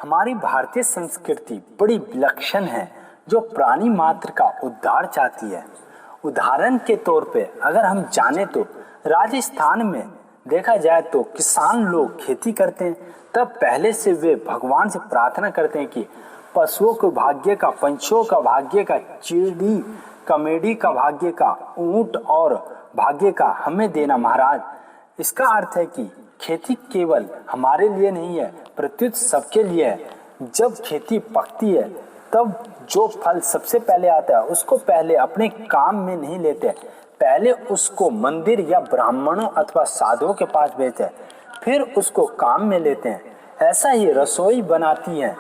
हमारी भारतीय संस्कृति बड़ी विलक्षण है जो प्राणी मात्र का उद्धार चाहती है। उदाहरण के तौर पे अगर हम जाने तो राजस्थान में देखा जाए तो किसान लोग खेती करते हैं, तब पहले से वे भगवान से प्रार्थना करते हैं कि पशुओं के भाग्य का, पंछियों का भाग्य का, चिड़ी कमेडी का भाग्य का, ऊंट और भाग्य का हमें देना महाराज। इसका अर्थ है कि खेती केवल हमारे लिए नहीं है, प्रत्युत सबके लिए है। जब खेती पकती है तब जो फल सबसे पहले आता है उसको पहले अपने काम में नहीं लेते, पहले उसको मंदिर या ब्राह्मणों अथवा साधुओं के पास भेजते हैं, फिर उसको काम में लेते हैं। ऐसा ही रसोई बनाती है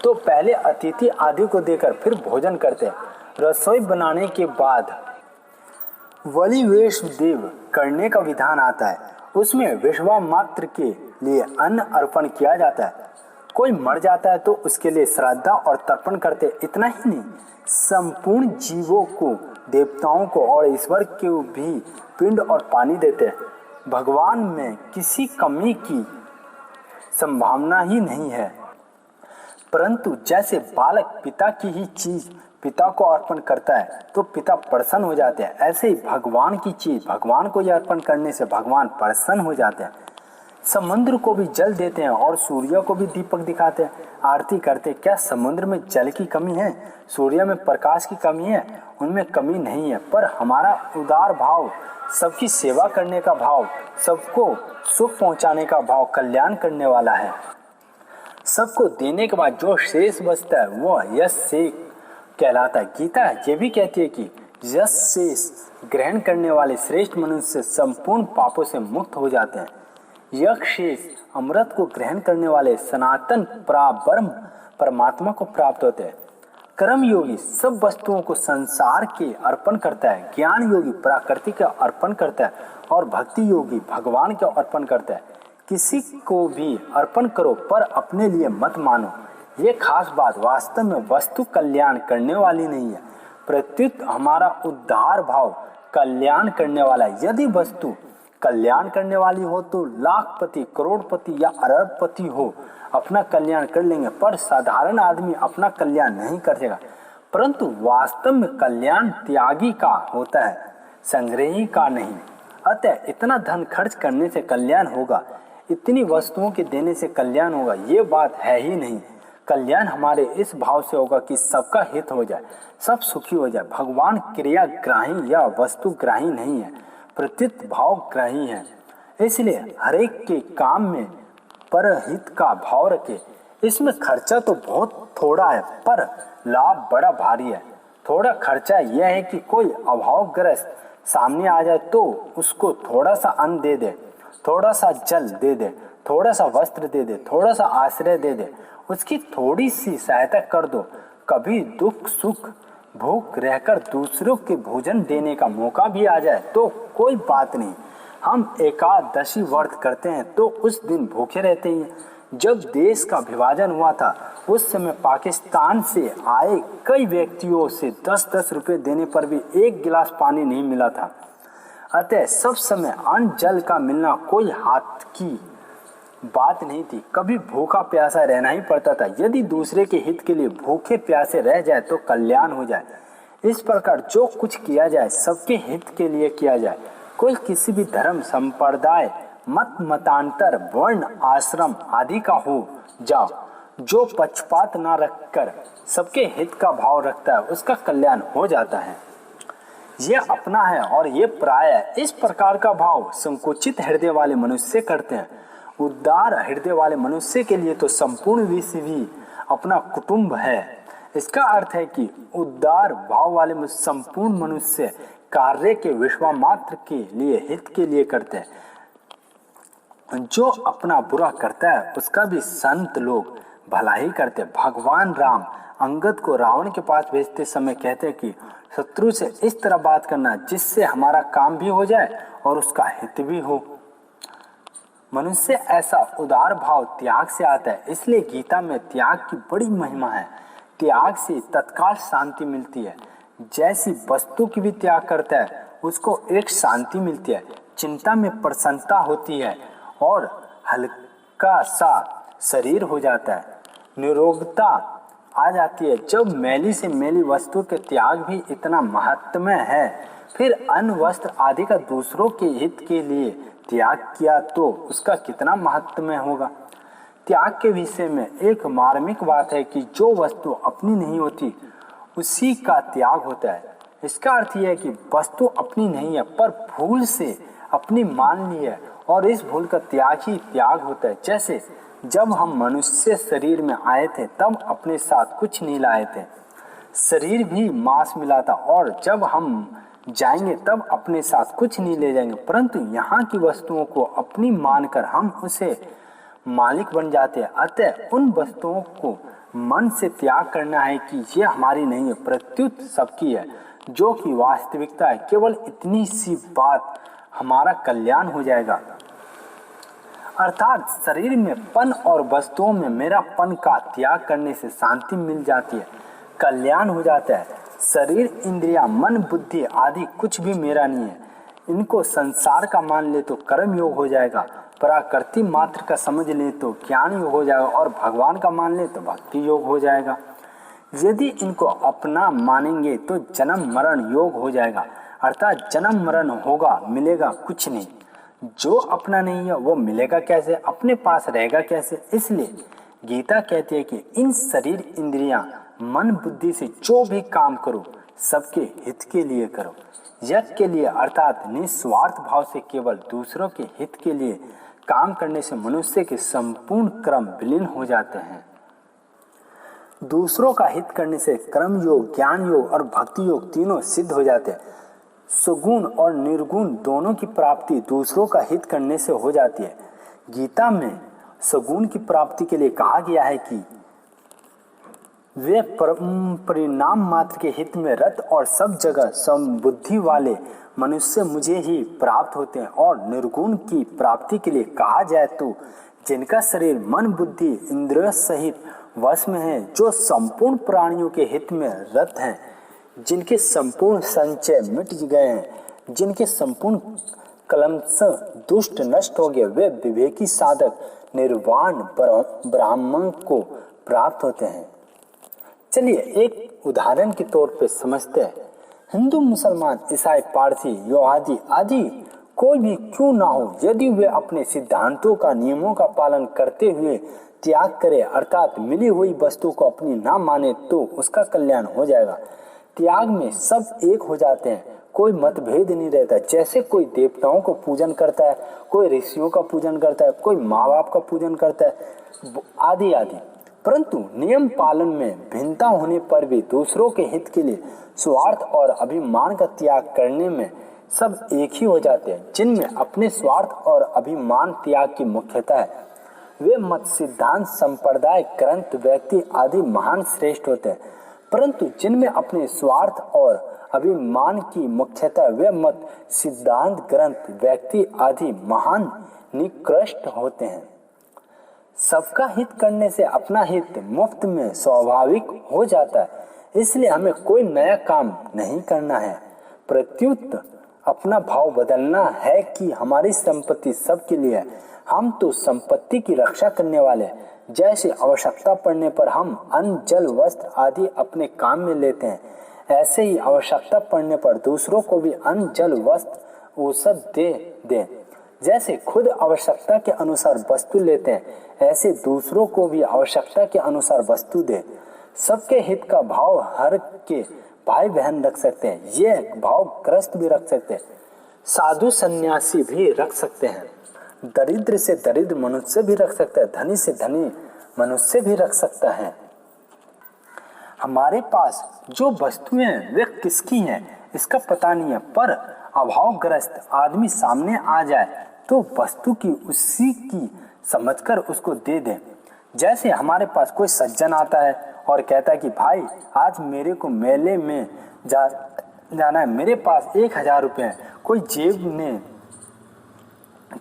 तो पहले अतिथि आदि को देकर फिर भोजन करते हैं। रसोई बनाने के बाद बलि देव करने का विधान आता है, उसमें विश्वामित्र के लिए अन्न अर्पण किया जाता है। कोई मर जाता है तो उसके लिए श्राद्ध और तर्पण करते। इतना ही नहीं, संपूर्ण जीवों को, देवताओं को और ईश्वर को भी पिंड और पानी देते हैं। भगवान में किसी कमी की संभावना ही नहीं है, परंतु जैसे बालक पिता की ही चीज पिता को अर्पण करता है तो पिता प्रसन्न हो जाते हैं, ऐसे ही भगवान की चीज भगवान को ही अर्पण करने से भगवान प्रसन्न हो जाते हैं। समुद्र को भी जल देते हैं और सूर्य को भी दीपक दिखाते हैं, आरती करते हैं। क्या समुद्र में जल की कमी है? सूर्य में प्रकाश की कमी है? उनमें कमी नहीं है, पर हमारा उदार भाव, सबकी सेवा करने का भाव, सबको सुख पहुंचाने का भाव कल्याण करने वाला है। सबको देने के बाद जो शेष बचता है वह यश से कहलाता है। गीता ये भी कहती है कि यश शेष ग्रहण करने वाले श्रेष्ठ मनुष्य संपूर्ण पापों से मुक्त हो जाते हैं। यश शेष अमृत को ग्रहण करने वाले सनातन ब्रह्म परमात्मा को प्राप्त होते हैं। कर्म योगी सब वस्तुओं को संसार के अर्पण करता है, ज्ञान योगी प्रकृति के अर्पण करता है और भक्ति योगी भगवान के अर्पण करता है। किसी को भी अर्पण करो पर अपने लिए मत मानो। ये खास बात वास्तव में वस्तु कल्याण करने वाली नहीं है, प्रत्युत हमारा उद्धार भाव कल्याण करने वाला है। यदि वस्तु कल्याण करने वाली हो तो लाखपति, करोड़पति या अरबपति हो अपना कल्याण कर लेंगे, पर साधारण आदमी अपना कल्याण नहीं करेगा। परंतु वास्तव में कल्याण त्यागी का होता है, संग्रही का नहीं। अतः इतना धन खर्च करने से कल्याण होगा, इतनी वस्तुओं के देने से कल्याण होगा, ये बात है ही नहीं। कल्याण हमारे इस भाव से होगा कि सबका हित हो जाए, सब सुखी हो जाए। भगवान क्रियाग्राही या वस्तुग्राही नहीं है, प्रत्युत भावग्राही है। इसलिए हरेक के काम में परहित का भाव रखे। इसमें खर्चा तो बहुत थोड़ा है पर लाभ बड़ा भारी है। थोड़ा खर्चा यह है कि कोई अभावग्रस्त सामने आ जाए तो उसको थोड़ा सा अन्न दे दे, थोड़ा सा जल दे दे, थोड़ा सा वस्त्र दे दे, थोड़ा सा आश्रय दे दे, उसकी थोड़ी सी सहायता कर दो। कभी दुख सुख भूख रहकर दूसरों के भोजन देने का मौका भी आ जाए तो कोई बात नहीं। हम एकादशी व्रत करते हैं तो उस दिन भूखे रहते हैं। जब देश का विभाजन हुआ था उस समय पाकिस्तान से आए कई व्यक्तियों से 10-10 रुपए देने पर भी एक गिलास पानी नहीं मिला था। अतः सब समय अन्न जल का मिलना कोई हाथ की बात नहीं थी, कभी भूखा प्यासा रहना ही पड़ता था। यदि दूसरे के हित के लिए भूखे प्यासे रह जाए तो कल्याण हो जाए। इस प्रकार जो कुछ किया जाए सबके हित के लिए किया जाए। कोई किसी भी धर्म संप्रदाय मत मतांतर वर्ण आश्रम आदि का हो जाओ, जो पक्षपात ना रखकर सबके हित का भाव रखता है उसका कल्याण हो जाता है। ये अपना है और ये पराया है, इस प्रकार का भाव संकुचित हृदय वाले मनुष्य करते हैं। उदार हृदय वाले मनुष्य के लिए तो संपूर्ण विश्व भी अपना कुटुंब है। इसका अर्थ है कि उदार भाव वाले संपूर्ण मनुष्य कार्य के विश्वामित्र के लिए हित के लिए करते हैं। जो अपना बुरा करता है उसका भी संत लोग भला ही करते। भगवान राम अंगद को रावण के पास भेजते समय कहते हैं कि शत्रु से इस तरह बात करना जिससे हमारा काम भी हो जाए और उसका हित भी हो। मनुष्य ऐसा उदार भाव त्याग से आता है, इसलिए गीता में त्याग की बड़ी महिमा है। त्याग से तत्काल शांति मिलती है। जैसी वस्तु की भी त्याग करता है उसको एक शांति मिलती है, चिंता में प्रसन्नता होती है और हल्का सा शरीर हो जाता है। निरोगता आ जाती है। जब मैली से मैली वस्तु के त्याग भी इतना महत्वमय है, फिर अन्न वस्त्र आदि का दूसरों के हित के लिए त्याग किया तो उसका कितना महत्वमय होगा। त्याग के विषय में एक मार्मिक बात है कि जो वस्तु अपनी नहीं होती उसी का त्याग होता है। इसका अर्थ यह है कि वस्तु अपनी नहीं है पर भूल से अपनी मान ली है और इस भूल का त्याग ही त्याग होता है। जैसे जब हम मनुष्य शरीर में आए थे तब अपने साथ कुछ नहीं लाए थे, शरीर भी मांस मिला था, और जब हम जाएंगे तब अपने साथ कुछ नहीं ले जाएंगे, परंतु यहाँ की वस्तुओं को अपनी मानकर हम उसे मालिक बन जाते हैं। अतः उन वस्तुओं को मन से त्याग करना है कि ये हमारी नहीं है, प्रत्युत सबकी है, जो कि वास्तविकता है। केवल इतनी सी बात हमारा कल्याण हो जाएगा। अर्थात शरीर में पन और वस्तुओं में मेरा पन का त्याग करने से शांति मिल जाती है, कल्याण हो जाता है। शरीर, इंद्रिया, मन, बुद्धि आदि कुछ भी मेरा नहीं है। इनको संसार का मान ले तो कर्म योग हो जाएगा, प्रकृति मात्र का समझ ले तो ज्ञान योग हो जाएगा, और भगवान का मान ले तो भक्ति योग हो जाएगा। यदि इनको अपना मानेंगे तो जन्म मरण योग हो जाएगा, अर्थात जन्म मरण होगा, मिलेगा कुछ नहीं। जो अपना नहीं है वो मिलेगा कैसे, अपने पास रहेगा कैसे। इसलिए गीता कहती है कि इन शरीर, इंद्रियां, मन, बुद्धि से जो भी काम करो सबके हित के लिए करो, यज्ञ के लिए, अर्थात निस्वार्थ भाव से केवल दूसरों के हित के लिए काम करने से मनुष्य के संपूर्ण कर्म विलीन हो जाते हैं। दूसरों का हित करने से कर्म योग, ज्ञान योग और भक्ति योग तीनों सिद्ध हो जाते हैं। सुगुण और निर्गुण दोनों की प्राप्ति दूसरों का हित करने से हो जाती है। गीता में सगुण की प्राप्ति के लिए कहा गया है कि वे परिणाम मात्र के हित में रत और सब जगह समबुद्धि वाले मनुष्य मुझे ही प्राप्त होते हैं। और निर्गुण की प्राप्ति के लिए कहा जाए तो जिनका शरीर मन, बुद्धि, इंद्रिय सहित वश में है, जो संपूर्ण प्राणियों के हित में रत हैं, जिनके संपूर्ण संचय मिट गए हैं, जिनके संपूर्ण कलंश दुष्ट नष्ट हो गए, वे विवेकी साधक निर्वाण ब्राह्मण को प्राप्त होते हैं। चलिए एक उदाहरण के तौर पे समझते हैं। हिंदू, मुसलमान, ईसाई, पारसी, यहूदी आदि कोई भी क्यों ना हो, यदि वे अपने सिद्धांतों का, नियमों का पालन करते हुए त्याग करे, अर्थात मिली हुई वस्तु को अपनी ना माने, तो उसका कल्याण हो जाएगा। त्याग में सब एक हो जाते हैं, कोई मतभेद नहीं रहता। जैसे कोई देवताओं को पूजन करता है, कोई ऋषियों का पूजन करता है, कोई माँ बाप का पूजन करता है, आदि आदि। परंतु नियम पालन में भिन्नता होने पर भी दूसरों के हित के लिए स्वार्थ और अभिमान का त्याग करने में सब एक ही हो जाते हैं। जिनमें अपने स्वार्थ और अभिमान त्याग की मुख्यता है, वे मत, सिद्धांत, संप्रदाय, ग्रंथ, व्यक्ति आदि महान श्रेष्ठ होते हैं। परंतु जिनमें अपने स्वार्थ और अभिमान की मुख्यता, वे मत, सिद्धांत, ग्रंथ, व्यक्ति आदि महान निकृष्ट होते हैं। सबका हित करने से अपना हित मुफ्त में स्वाभाविक हो जाता है। इसलिए हमें कोई नया काम नहीं करना है, प्रत्युत अपना भाव बदलना है कि हमारी संपत्ति सबके लिए है। हम तो संपत्ति की रक्षा करने वाले हैं। जैसे आवश्यकता पड़ने पर हम अन्न, जल, वस्त्र आदि अपने काम में लेते हैं, ऐसे ही आवश्यकता पड़ने पर दूसरों को भी अन्न, जल, वस्त्र, औषध दे दें। जैसे खुद आवश्यकता के अनुसार वस्तु लेते हैं, ऐसे दूसरों को भी आवश्यकता के अनुसार वस्तु दे। सबके हित का भाव हर के भाई बहन रख सकते हैं, ये भाव ग्रस्त भी रख सकते हैं, साधु सन्यासी भी रख सकते हैं, दरिद्र से दरिद्र मनुष्य भी रख सकता है, धनी से धनी मनुष्य भी रख सकता है। हमारे पास जो वस्तुएं हैं वे किसकी हैं इसका पता नहीं है, पर अभावग्रस्त आदमी सामने आ जाए तो वस्तु की उसी की समझकर उसको दे दें। जैसे हमारे पास कोई सज्जन आता है और कहता है कि भाई आज मेरे को मेले में जाना है, मेरे पास 1000 रुपये हैं, कोई जेब ने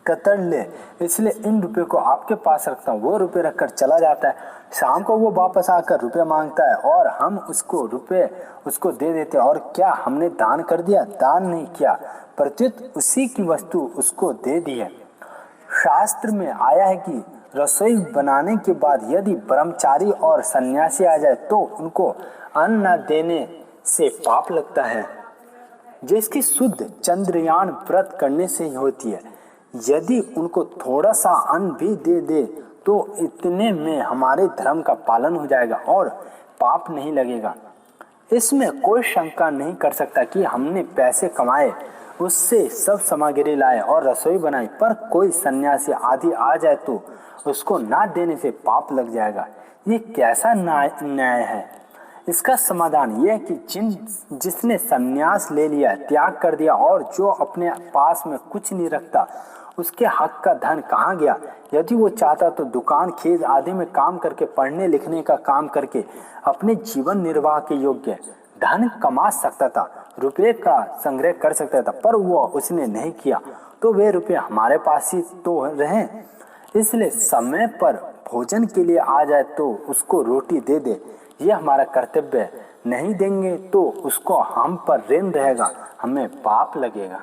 कतर ले, इसलिए इन रुपये को आपके पास रखता हूँ। वो रुपये रखकर चला जाता है, शाम को वो वापस आकर रुपये मांगता है और हम उसको रुपये उसको दे देते हैं। और क्या हमने दान कर दिया? दान नहीं किया, प्रत्युत उसी की वस्तु उसको दे दी है। शास्त्र में आया है कि रसोई बनाने के बाद यदि ब्रह्मचारी और सन्यासी आ जाए तो उनको अन्न न देने से पाप लगता है, जिसकी शुद्ध चंद्रयान व्रत करने से ही होती है। यदि उनको थोड़ा सा अन्न भी दे दे तो इतने में हमारे धर्म का पालन हो जाएगा और पाप नहीं लगेगा। इसमें कोई शंका नहीं कर सकता कि हमने पैसे कमाए, उससे सब सामग्री लाए और रसोई बनाई, पर कोई सन्यासी आदि आ जाए तो उसको ना देने से पाप लग जाएगा। ये कैसा न्याय है? इसका समाधान यह है कि जिसने सन्यास ले लिया, त्याग कर दिया और जो अपने पास में कुछ नहीं रखता, उसके हक का धन कहाँ गया? यदि वो चाहता तो दुकान खेत आदि में काम करके, पढ़ने लिखने का काम करके अपने जीवन निर्वाह के योग्य धन कमा सकता था, रुपये का संग्रह कर सकता था, पर वो उसने नहीं किया तो वे रुपये हमारे पास ही तो रहे। इसलिए समय पर भोजन के लिए आ जाए तो उसको रोटी दे दे, यह हमारा कर्तव्य है। नहीं देंगे तो उसको हम पर ऋण रहेगा, हमें पाप लगेगा।